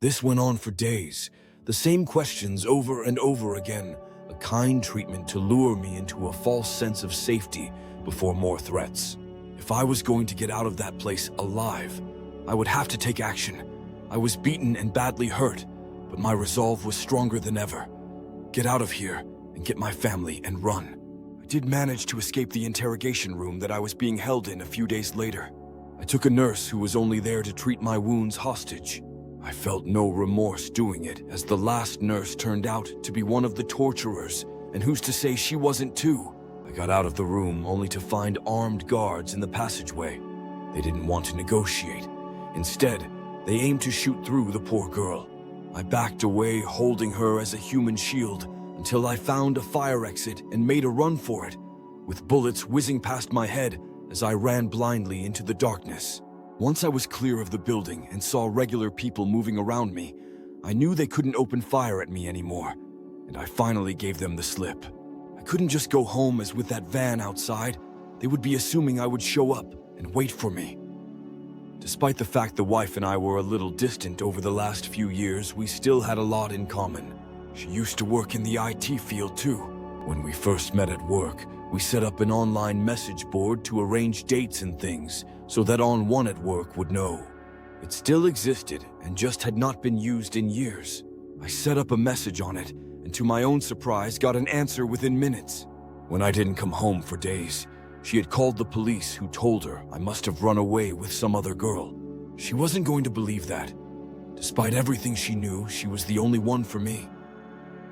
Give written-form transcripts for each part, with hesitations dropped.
This went on for days, the same questions over and over again, a kind treatment to lure me into a false sense of safety before more threats. If I was going to get out of that place alive, I would have to take action. I was beaten and badly hurt, but my resolve was stronger than ever. Get out of here and get my family and run. I did manage to escape the interrogation room that I was being held in a few days later. I took a nurse who was only there to treat my wounds hostage. I felt no remorse doing it, as the last nurse turned out to be one of the torturers, and who's to say she wasn't too? I got out of the room only to find armed guards in the passageway. They didn't want to negotiate. Instead, they aimed to shoot through the poor girl. I backed away, holding her as a human shield, until I found a fire exit and made a run for it, with bullets whizzing past my head as I ran blindly into the darkness. Once I was clear of the building and saw regular people moving around me, I knew they couldn't open fire at me anymore, and I finally gave them the slip. I couldn't just go home, as with that van outside, they would be assuming I would show up and wait for me. Despite the fact the wife and I were a little distant over the last few years, we still had a lot in common. She used to work in the IT field too. When we first met at work, we set up an online message board to arrange dates and things, so that one at work would know. It still existed and just had not been used in years. I set up a message on it, and to my own surprise got an answer within minutes. When I didn't come home for days, she had called the police, who told her I must have run away with some other girl. She wasn't going to believe that. Despite everything she knew, she was the only one for me.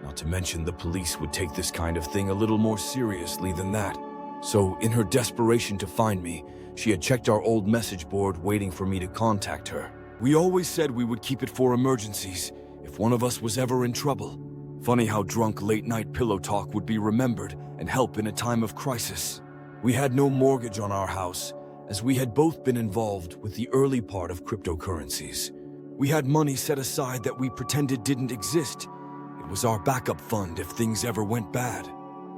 Not to mention the police would take this kind of thing a little more seriously than that. So, in her desperation to find me, she had checked our old message board, waiting for me to contact her. We always said we would keep it for emergencies, if one of us was ever in trouble. Funny how drunk late-night pillow talk would be remembered and help in a time of crisis. We had no mortgage on our house, as we had both been involved with the early part of cryptocurrencies. We had money set aside that we pretended didn't exist. It was our backup fund if things ever went bad.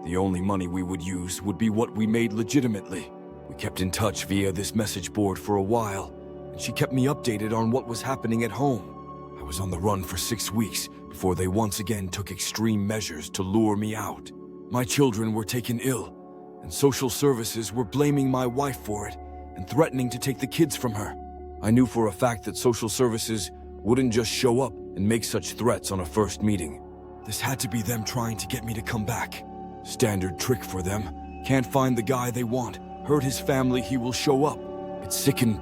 The only money we would use would be what we made legitimately. We kept in touch via this message board for a while, and she kept me updated on what was happening at home. I was on the run for 6 weeks before they once again took extreme measures to lure me out. My children were taken ill, and social services were blaming my wife for it and threatening to take the kids from her. I knew for a fact that social services wouldn't just show up and make such threats on a first meeting. This had to be them trying to get me to come back. Standard trick for them. Can't find the guy they want, hurt his family, he will show up. It sickened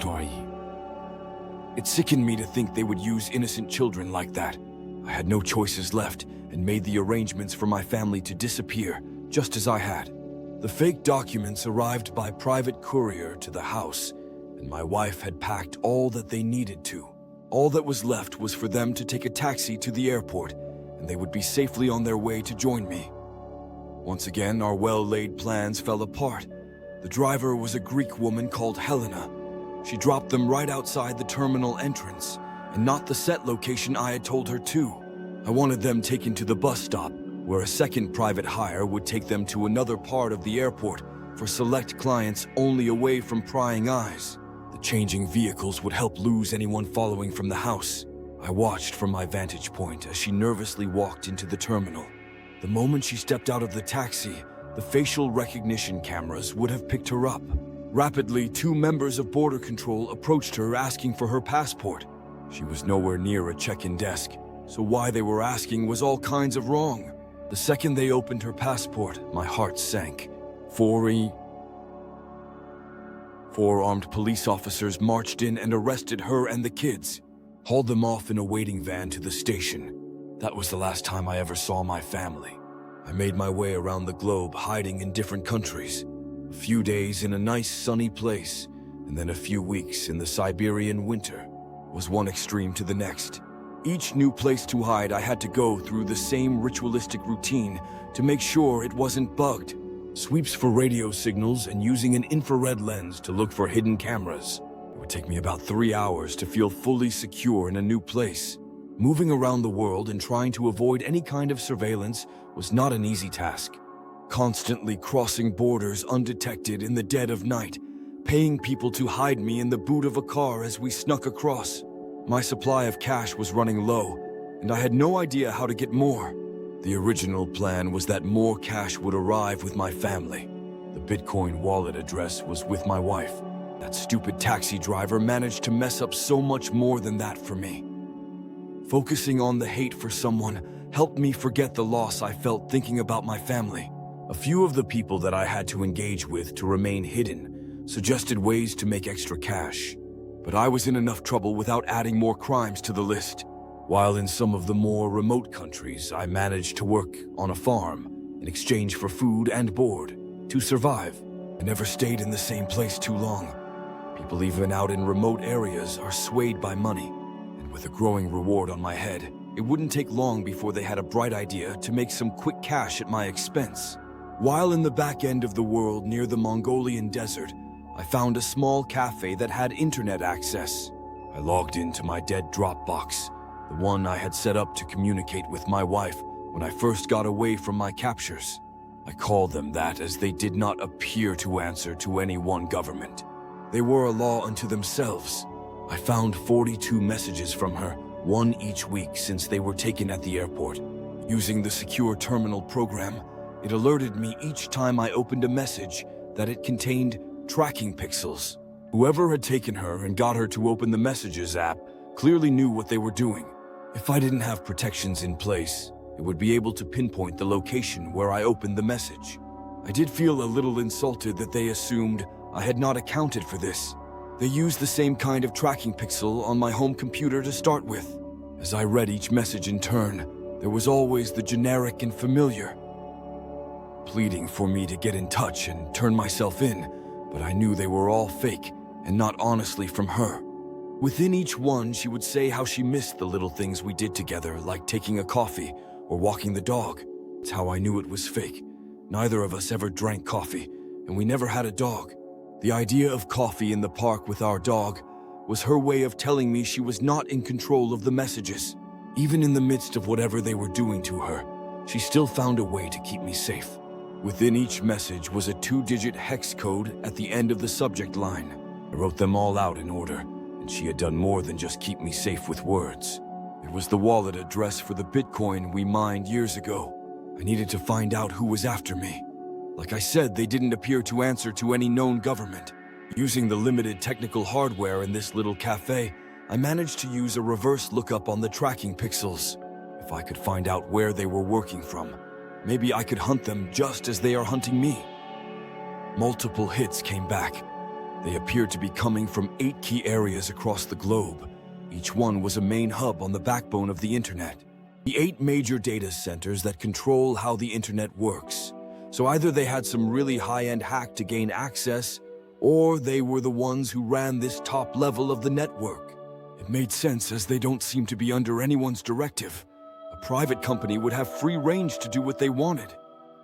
me to think they would use innocent children like that. I had no choices left and made the arrangements for my family to disappear, just as I had. The fake documents arrived by private courier to the house, and my wife had packed all that they needed to. All that was left was for them to take a taxi to the airport, and they would be safely on their way to join me. Once again, our well-laid plans fell apart. The driver was a Greek woman called Helena. She dropped them right outside the terminal entrance, and not the set location I had told her to. I wanted them taken to the bus stop, where a second private hire would take them to another part of the airport for select clients only, away from prying eyes. The changing vehicles would help lose anyone following from the house. I watched from my vantage point as she nervously walked into the terminal. The moment she stepped out of the taxi, the facial recognition cameras would have picked her up. Rapidly, 2 members of border control approached her asking for her passport. She was nowhere near a check-in desk, so why they were asking was all kinds of wrong. The second they opened her passport, my heart sank. 4 armed police officers marched in and arrested her and the kids, hauled them off in a waiting van to the station. That was the last time I ever saw my family. I made my way around the globe, hiding in different countries. A few days in a nice sunny place, and then a few weeks in the Siberian winter, was one extreme to the next. Each new place to hide, I had to go through the same ritualistic routine to make sure it wasn't bugged. Sweeps for radio signals and using an infrared lens to look for hidden cameras. It would take me about 3 hours to feel fully secure in a new place. Moving around the world and trying to avoid any kind of surveillance was not an easy task. Constantly crossing borders undetected in the dead of night, paying people to hide me in the boot of a car as we snuck across. My supply of cash was running low, and I had no idea how to get more. The original plan was that more cash would arrive with my family. The Bitcoin wallet address was with my wife. That stupid taxi driver managed to mess up so much more than that for me. Focusing on the hate for someone helped me forget the loss I felt thinking about my family. A few of the people that I had to engage with to remain hidden suggested ways to make extra cash, but I was in enough trouble without adding more crimes to the list. While in some of the more remote countries, I managed to work on a farm in exchange for food and board to survive. I never stayed in the same place too long. People even out in remote areas are swayed by money, and with a growing reward on my head, it wouldn't take long before they had a bright idea to make some quick cash at my expense. While in the back end of the world near the Mongolian desert, I found a small cafe that had internet access. I logged into my dead Dropbox, the one I had set up to communicate with my wife when I first got away from my captures. I call them that as they did not appear to answer to any one government. They were a law unto themselves. I found 42 messages from her, one each week since they were taken at the airport. Using the secure terminal program, it alerted me each time I opened a message that it contained tracking pixels. Whoever had taken her and got her to open the Messages app clearly knew what they were doing. If I didn't have protections in place, it would be able to pinpoint the location where I opened the message. I did feel a little insulted that they assumed I had not accounted for this. They used the same kind of tracking pixel on my home computer to start with. As I read each message in turn, there was always the generic and familiar, pleading for me to get in touch and turn myself in, but I knew they were all fake and not honestly from her. Within each one, she would say how she missed the little things we did together, like taking a coffee or walking the dog. It's how I knew it was fake. Neither of us ever drank coffee, and we never had a dog. The idea of coffee in the park with our dog was her way of telling me she was not in control of the messages. Even in the midst of whatever they were doing to her, she still found a way to keep me safe. Within each message was a 2-digit hex code at the end of the subject line. I wrote them all out in order, and she had done more than just keep me safe with words. It was the wallet address for the Bitcoin we mined years ago. I needed to find out who was after me. Like I said, they didn't appear to answer to any known government. Using the limited technical hardware in this little cafe, I managed to use a reverse lookup on the tracking pixels. If I could find out where they were working from, maybe I could hunt them just as they are hunting me. Multiple hits came back. They appeared to be coming from 8 key areas across the globe. Each one was a main hub on the backbone of the internet. The 8 major data centers that control how the internet works. So either they had some really high-end hack to gain access, or they were the ones who ran this top level of the network. It made sense as they don't seem to be under anyone's directive. A private company would have free range to do what they wanted.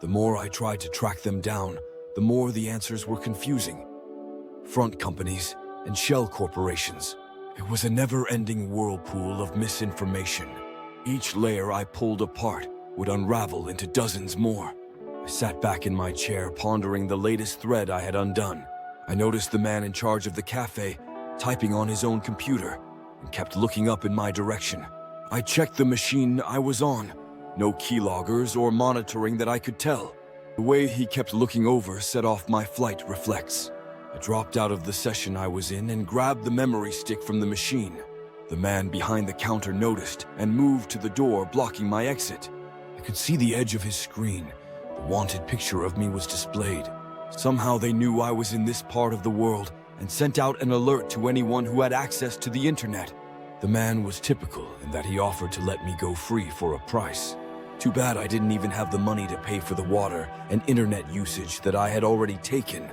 The more I tried to track them down, the more the answers were confusing. Front companies and shell corporations. It was a never-ending whirlpool of misinformation. Each layer I pulled apart would unravel into dozens more. I sat back in my chair, pondering the latest thread I had undone. I noticed the man in charge of the cafe typing on his own computer and kept looking up in my direction. I checked the machine I was on. No keyloggers or monitoring that I could tell. The way he kept looking over set off my flight reflex. I dropped out of the session I was in and grabbed the memory stick from the machine. The man behind the counter noticed and moved to the door, blocking my exit. I could see the edge of his screen. The wanted picture of me was displayed. Somehow they knew I was in this part of the world and sent out an alert to anyone who had access to the internet. The man was typical in that he offered to let me go free for a price. Too bad I didn't even have the money to pay for the water and internet usage that I had already taken,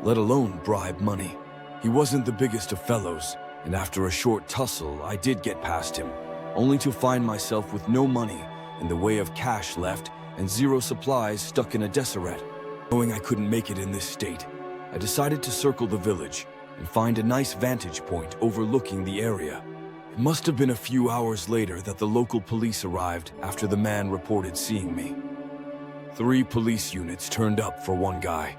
let alone bribe money. He wasn't the biggest of fellows, and after a short tussle, I did get past him, only to find myself with no money in the way of cash left and zero supplies stuck in a deseret. Knowing I couldn't make it in this state, I decided to circle the village and find a nice vantage point overlooking the area. It must have been a few hours later that the local police arrived after the man reported seeing me. 3 police units turned up for one guy.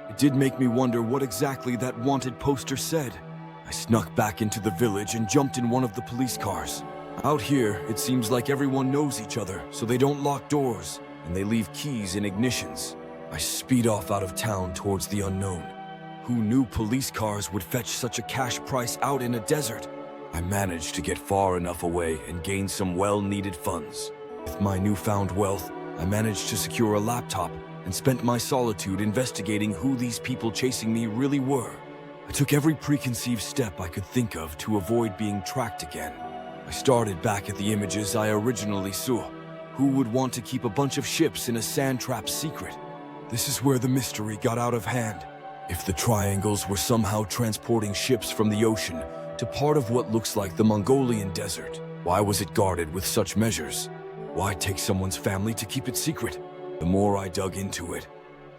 It did make me wonder what exactly that wanted poster said. I snuck back into the village and jumped in one of the police cars. Out here, it seems like everyone knows each other, so they don't lock doors, and they leave keys in ignitions. I speed off out of town towards the unknown. Who knew police cars would fetch such a cash price out in a desert? I managed to get far enough away and gain some well-needed funds. With my newfound wealth, I managed to secure a laptop and spent my solitude investigating who these people chasing me really were. I took every preconceived step I could think of to avoid being tracked again. I started back at the images I originally saw. Who would want to keep a bunch of ships in a sand trap secret? This is where the mystery got out of hand. If the triangles were somehow transporting ships from the ocean to part of what looks like the Mongolian desert, why was it guarded with such measures? Why take someone's family to keep it secret? The more I dug into it,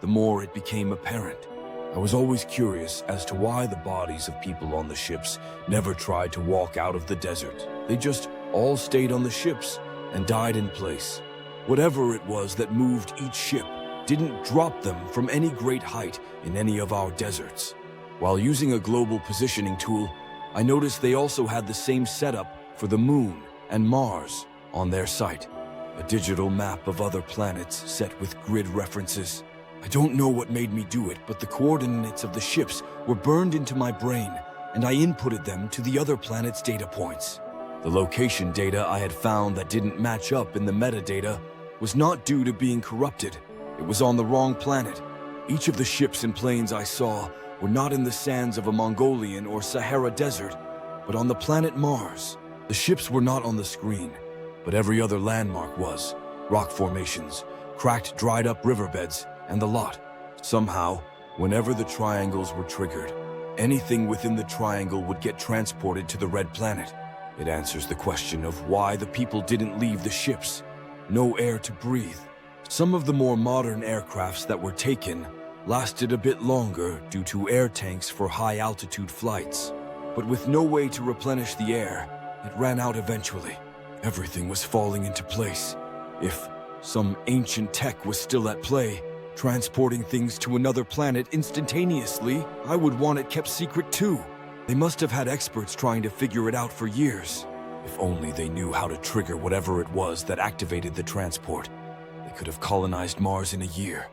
the more it became apparent. I was always curious as to why the bodies of people on the ships never tried to walk out of the desert. They just all stayed on the ships and died in place. Whatever it was that moved each ship didn't drop them from any great height in any of our deserts. While using a global positioning tool, I noticed they also had the same setup for the Moon and Mars on their site. A digital map of other planets set with grid references. I don't know what made me do it, but the coordinates of the ships were burned into my brain, and I inputted them to the other planets' data points. The location data I had found that didn't match up in the metadata was not due to being corrupted. It was on the wrong planet. Each of the ships and planes I saw were not in the sands of a Mongolian or Sahara desert, but on the planet Mars. The ships were not on the screen, but every other landmark was. Rock formations, cracked, dried-up riverbeds, and the lot. Somehow, whenever the triangles were triggered, anything within the triangle would get transported to the red planet. It answers the question of why the people didn't leave the ships. No air to breathe. Some of the more modern aircrafts that were taken lasted a bit longer due to air tanks for high-altitude flights. But with no way to replenish the air, it ran out eventually. Everything was falling into place. If some ancient tech was still at play, transporting things to another planet instantaneously, I would want it kept secret too. They must have had experts trying to figure it out for years. If only they knew how to trigger whatever it was that activated the transport. They could have colonized Mars in a year.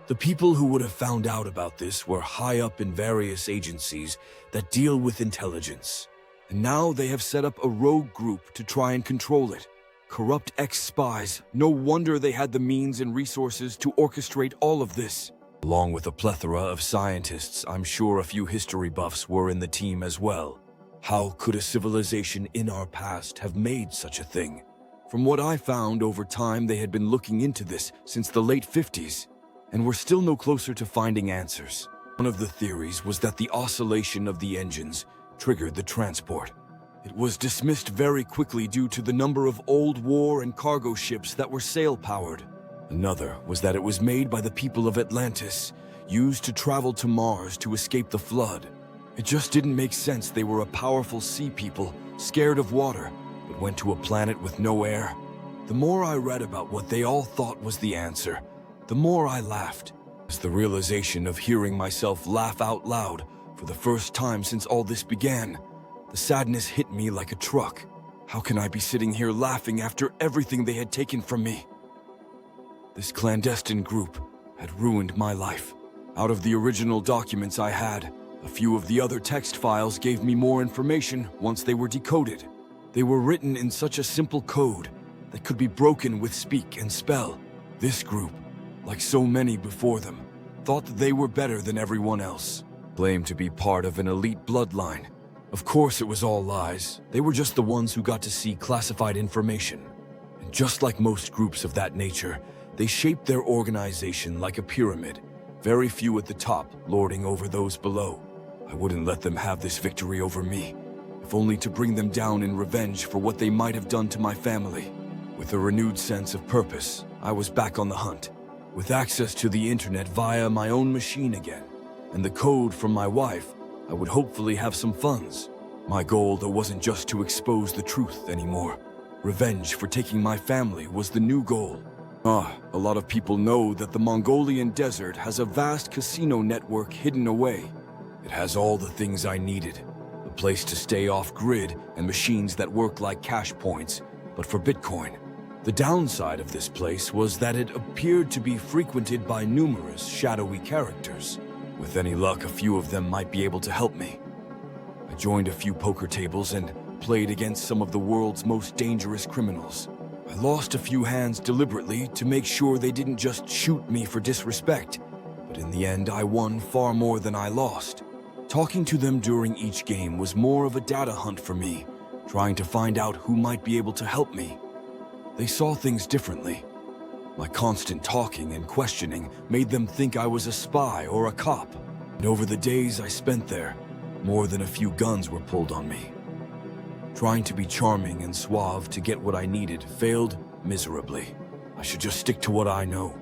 The people who would have found out about this were high up in various agencies that deal with intelligence. And now they have set up a rogue group to try and control it. Corrupt ex-spies. No wonder they had the means and resources to orchestrate all of this. Along with a plethora of scientists, I'm sure a few history buffs were in the team as well. How could a civilization in our past have made such a thing? From what I found over time, they had been looking into this since the late 50s, and were still no closer to finding answers. One of the theories was that the oscillation of the engines triggered the transport. It was dismissed very quickly due to the number of old war and cargo ships that were sail-powered. Another was that it was made by the people of Atlantis, used to travel to Mars to escape the flood. It just didn't make sense. They were a powerful sea people, scared of water, but went to a planet with no air. The more I read about what they all thought was the answer, the more I laughed. As the realization of hearing myself laugh out loud for the first time since all this began, the sadness hit me like a truck. How can I be sitting here laughing after everything they had taken from me? This clandestine group had ruined my life. Out of the original documents I had, a few of the other text files gave me more information once they were decoded. They were written in such a simple code that could be broken with speak and spell. This group, like so many before them, thought that they were better than everyone else, claimed to be part of an elite bloodline. Of course it was all lies. They were just the ones who got to see classified information. And just like most groups of that nature, they shaped their organization like a pyramid, very few at the top lording over those below. I wouldn't let them have this victory over me, if only to bring them down in revenge for what they might have done to my family. With a renewed sense of purpose, I was back on the hunt, with access to the internet via my own machine again, and the code from my wife. I would hopefully have some funds. My goal, though, wasn't just to expose the truth anymore. Revenge for taking my family was the new goal. A lot of people know that the Mongolian desert has a vast casino network hidden away. It has all the things I needed. A place to stay off-grid and machines that work like cash points, but for Bitcoin. The downside of this place was that it appeared to be frequented by numerous shadowy characters. With any luck, a few of them might be able to help me. I joined a few poker tables and played against some of the world's most dangerous criminals. I lost a few hands deliberately to make sure they didn't just shoot me for disrespect, but in the end I won far more than I lost. Talking to them during each game was more of a data hunt for me, trying to find out who might be able to help me. They saw things differently. My constant talking and questioning made them think I was a spy or a cop. And over the days I spent there, more than a few guns were pulled on me. Trying to be charming and suave to get what I needed failed miserably. I should just stick to what I know.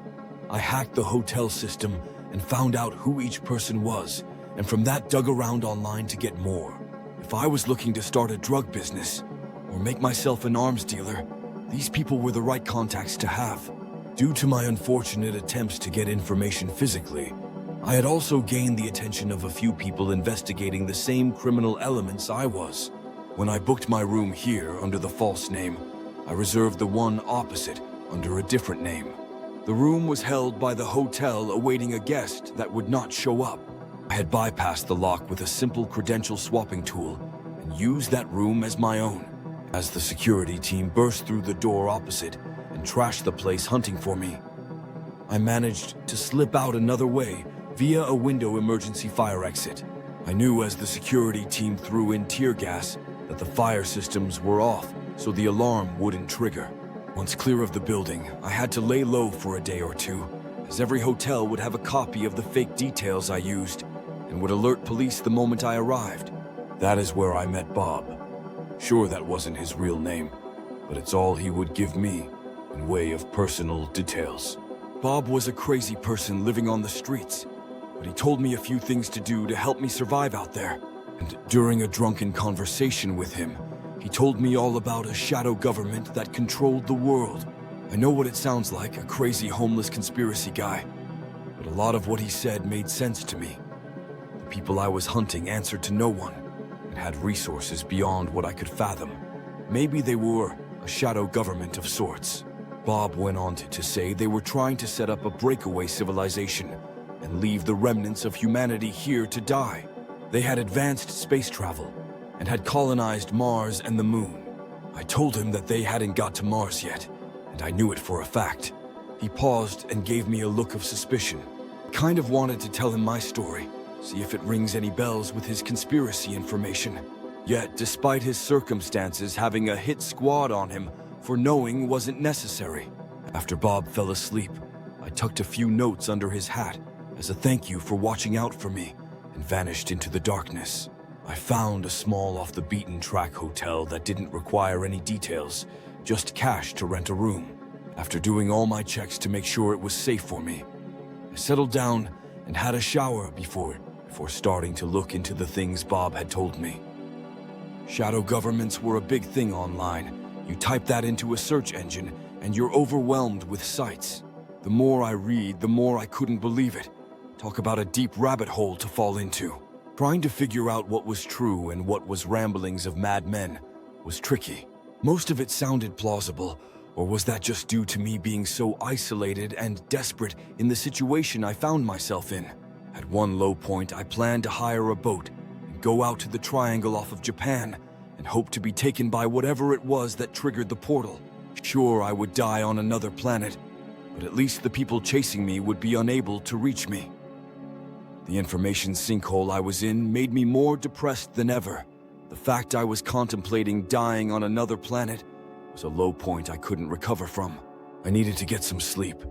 I hacked the hotel system and found out who each person was, and from that dug around online to get more. If I was looking to start a drug business or make myself an arms dealer, these people were the right contacts to have. Due to my unfortunate attempts to get information physically, I had also gained the attention of a few people investigating the same criminal elements I was. When I booked my room here under the false name, I reserved the one opposite under a different name. The room was held by the hotel awaiting a guest that would not show up. I had bypassed the lock with a simple credential swapping tool and used that room as my own. As the security team burst through the door opposite and trashed the place hunting for me, I managed to slip out another way via a window emergency fire exit. I knew as the security team threw in tear gas that the fire systems were off, so the alarm wouldn't trigger. Once clear of the building, I had to lay low for a day or two, as every hotel would have a copy of the fake details I used and would alert police the moment I arrived. That is where I met Bob. Sure, that wasn't his real name, but it's all he would give me in way of personal details. Bob was a crazy person living on the streets, but he told me a few things to do to help me survive out there. And during a drunken conversation with him, he told me all about a shadow government that controlled the world. I know what it sounds like, a crazy homeless conspiracy guy, but a lot of what he said made sense to me. The people I was hunting answered to no one and had resources beyond what I could fathom. Maybe they were a shadow government of sorts. Bob went on to say they were trying to set up a breakaway civilization and leave the remnants of humanity here to die. They had advanced space travel and had colonized Mars and the Moon. I told him that they hadn't got to Mars yet, and I knew it for a fact. He paused and gave me a look of suspicion. I kind of wanted to tell him my story, see if it rings any bells with his conspiracy information. Yet, despite his circumstances, having a hit squad on him for knowing wasn't necessary. After Bob fell asleep, I tucked a few notes under his hat as a thank you for watching out for me and vanished into the darkness. I found a small off-the-beaten-track hotel that didn't require any details, just cash to rent a room. After doing all my checks to make sure it was safe for me, I settled down and had a shower before starting to look into the things Bob had told me. Shadow governments were a big thing online. You type that into a search engine, and you're overwhelmed with sites. The more I read, the more I couldn't believe it. Talk about a deep rabbit hole to fall into. Trying to figure out what was true and what was ramblings of madmen was tricky. Most of it sounded plausible, or was that just due to me being so isolated and desperate in the situation I found myself in? At one low point, I planned to hire a boat and go out to the triangle off of Japan and hope to be taken by whatever it was that triggered the portal. Sure, I would die on another planet, but at least the people chasing me would be unable to reach me. The information sinkhole I was in made me more depressed than ever. The fact I was contemplating dying on another planet was a low point I couldn't recover from. I needed to get some sleep.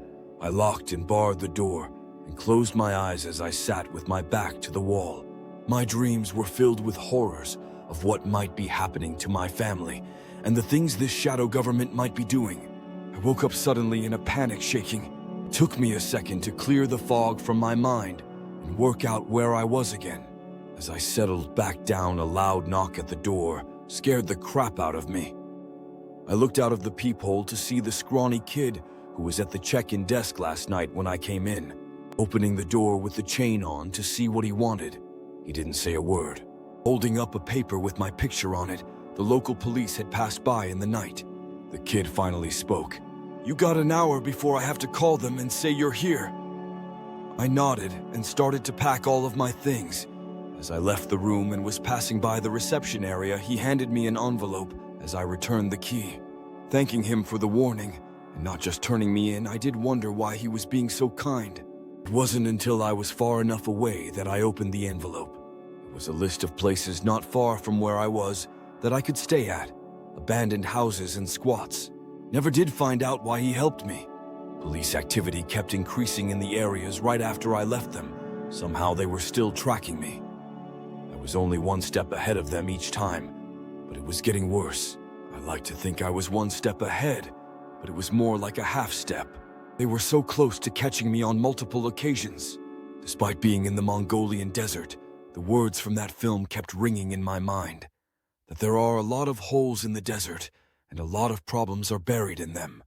I locked and barred the door and closed my eyes as I sat with my back to the wall. My dreams were filled with horrors of what might be happening to my family and the things this shadow government might be doing. I woke up suddenly in a panic shaking. It took me a second to clear the fog from my mind and work out where I was again. As I settled back down, a loud knock at the door scared the crap out of me. I looked out of the peephole to see the scrawny kid who was at the check-in desk last night when I came in, opening the door with the chain on to see what he wanted. He didn't say a word. Holding up a paper with my picture on it, the local police had passed by in the night. The kid finally spoke. "You got an hour before I have to call them and say you're here." I nodded and started to pack all of my things. As I left the room and was passing by the reception area, he handed me an envelope as I returned the key. Thanking him for the warning, and not just turning me in, I did wonder why he was being so kind. It wasn't until I was far enough away that I opened the envelope. It was a list of places not far from where I was that I could stay at, abandoned houses and squats. Never did find out why he helped me. Police activity kept increasing in the areas right after I left them. Somehow they were still tracking me. I was only one step ahead of them each time, but it was getting worse. I like to think I was one step ahead, but it was more like a half step. They were so close to catching me on multiple occasions. Despite being in the Mongolian desert, the words from that film kept ringing in my mind. That there are a lot of holes in the desert, and a lot of problems are buried in them.